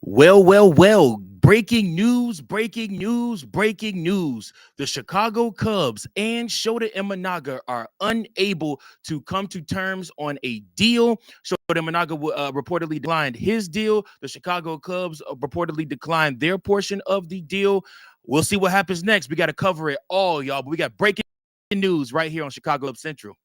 Well. Breaking news, breaking news, breaking news. The Chicago Cubs and Shota Imanaga are unable to come to terms on a deal. Shota Imanaga reportedly declined his deal. The Chicago Cubs reportedly declined their portion of the deal. We'll see what happens next. We got to cover it all, y'all. But we got breaking news right here on Chicago Cubs Central.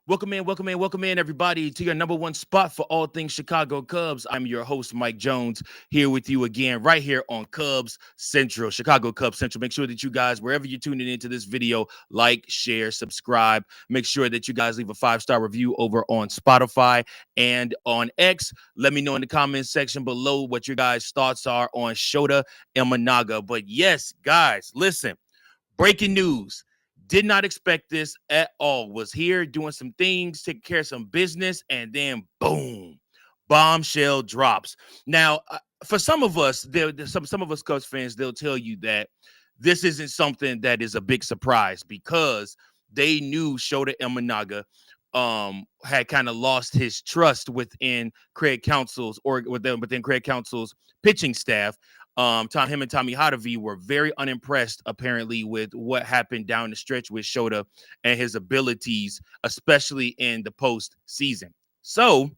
Welcome in, everybody, to your number one spot for all things Chicago Cubs. I'm your host, Mike Jones, here with you again, right here on Cubs Central, Chicago Cubs Central. Make sure that you guys, wherever you're tuning into this video, like, share, subscribe. Make sure that you guys leave a 5-star review over on Spotify and on X. Let me know in the comments section below what your guys' thoughts are on Shota Imanaga. But yes, guys, listen. Breaking news. Did not expect this at all. Was here doing some things, taking care of some business, and then boom, bombshell drops. Now, for some of us, some of us Cubs fans, they'll tell you that this isn't something that is a big surprise because they knew Shota Imanaga had kind of lost his trust within Craig Counsell's or within Craig Counsell's pitching staff. Him and Tommy Hotovy were very unimpressed, apparently, with what happened down the stretch with Shota and his abilities, especially in the postseason. So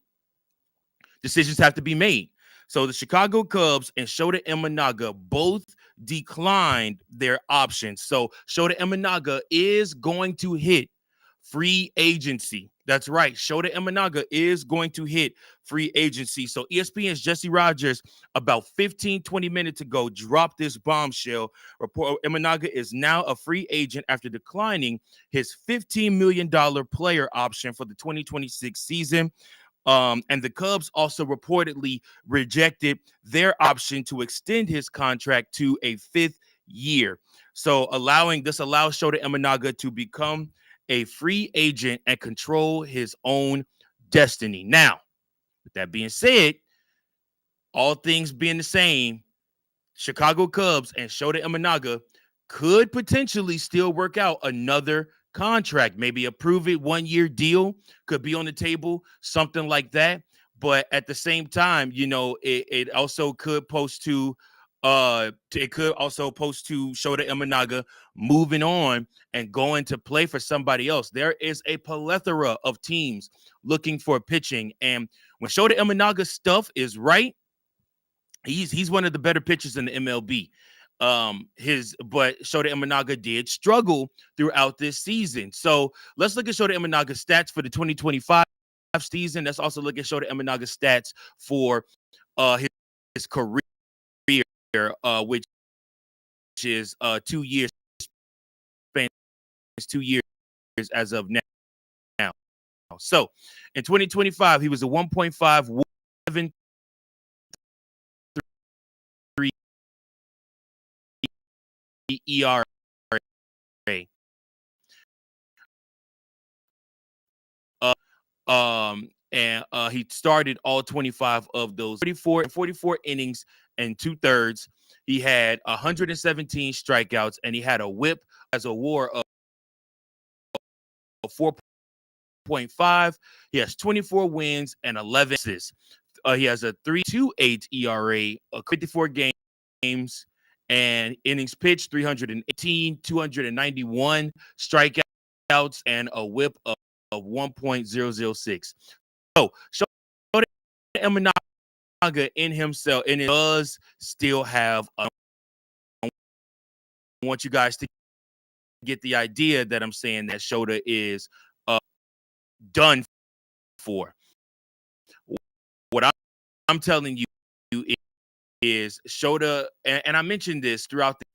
decisions have to be made. So the Chicago Cubs and Shota Imanaga both declined their options. So Shota Imanaga is going to hit free agency. That's right. Shota Imanaga is going to hit free agency. So ESPN's Jesse Rogers, about 20 minutes ago, dropped this bombshell. Report Imanaga is now a free agent after declining his $15 million player option for the 2026 season. And the Cubs also reportedly rejected their option to extend his contract to a 5th year. So this allows Shota Imanaga to become a free agent and control his own destiny. Now, with that being said, all things being the same, Chicago Cubs and Shota Imanaga could potentially still work out another contract, maybe a prove it 1-year deal could be on the table, something like that. But at the same time, it also could post to Shota Imanaga moving on and going to play for somebody else. There is a plethora of teams looking for pitching, and when Shota Imanaga's stuff is right, he's one of the better pitchers in the MLB. But Shota Imanaga did struggle throughout this season. So let's look at Shota Imanaga's stats for the 2025 season. Let's also look at Shota Imanaga's stats for his career, which is 2 years, spans 2 years as of now. So in 2025, he was a 1.5 ERA. And he started all 25 of those 44 innings and 2/3. He had 117 strikeouts, and he had a whip as a WAR of 4.5. He has 24 wins and 11 assists. He has a 3.28 ERA, 54 games, and innings pitched 318, 291 strikeouts, and a whip of 1.006. So Shota Imanaga in himself, and it does still have. I want you guys to get the idea that I'm saying that Shota is done for. What I'm telling you is Shota, and I mentioned this throughout the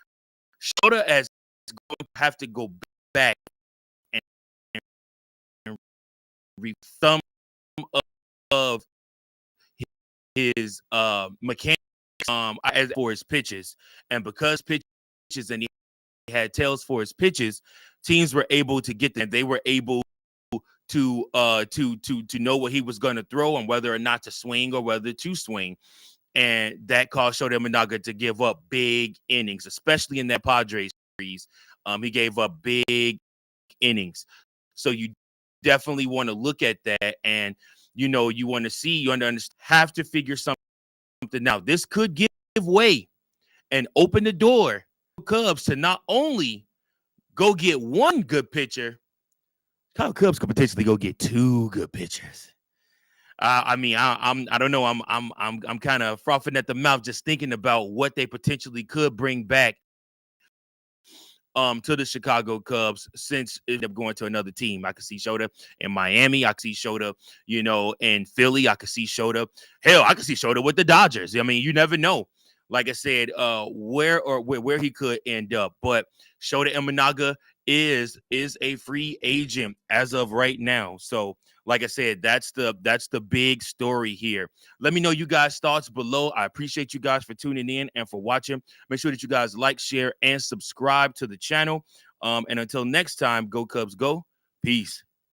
Shota as going to have to go back and re-thumb of his mechanics as for his pitches, and because pitches and he had tails for his pitches, teams were able to get them. They were able to know what he was going to throw and whether or not to swing or whether to swing. And that caused Shota Imanaga to give up big innings, especially in that Padres series. He gave up big innings. So you definitely want to look at that, and you want to see, have to figure something out. This could give way and open the door for Cubs to not only go get one good pitcher, Cubs could potentially go get two good pitchers. I don't know. I'm kind of frothing at the mouth just thinking about what they potentially could bring back to the Chicago Cubs since it ended up going to another team. I could see Shota in Miami. I could see Shota, in Philly. I could see Shota. Hell, I could see Shota with the Dodgers. I mean, you never know. Like I said, where he could end up. But Shota Imanaga is a free agent as of right now. So, like I said, that's the big story here. Let me know you guys' thoughts below. I appreciate you guys for tuning in and for watching. Make sure that you guys like, share, and subscribe to the channel. And until next time, go Cubs, go. Peace.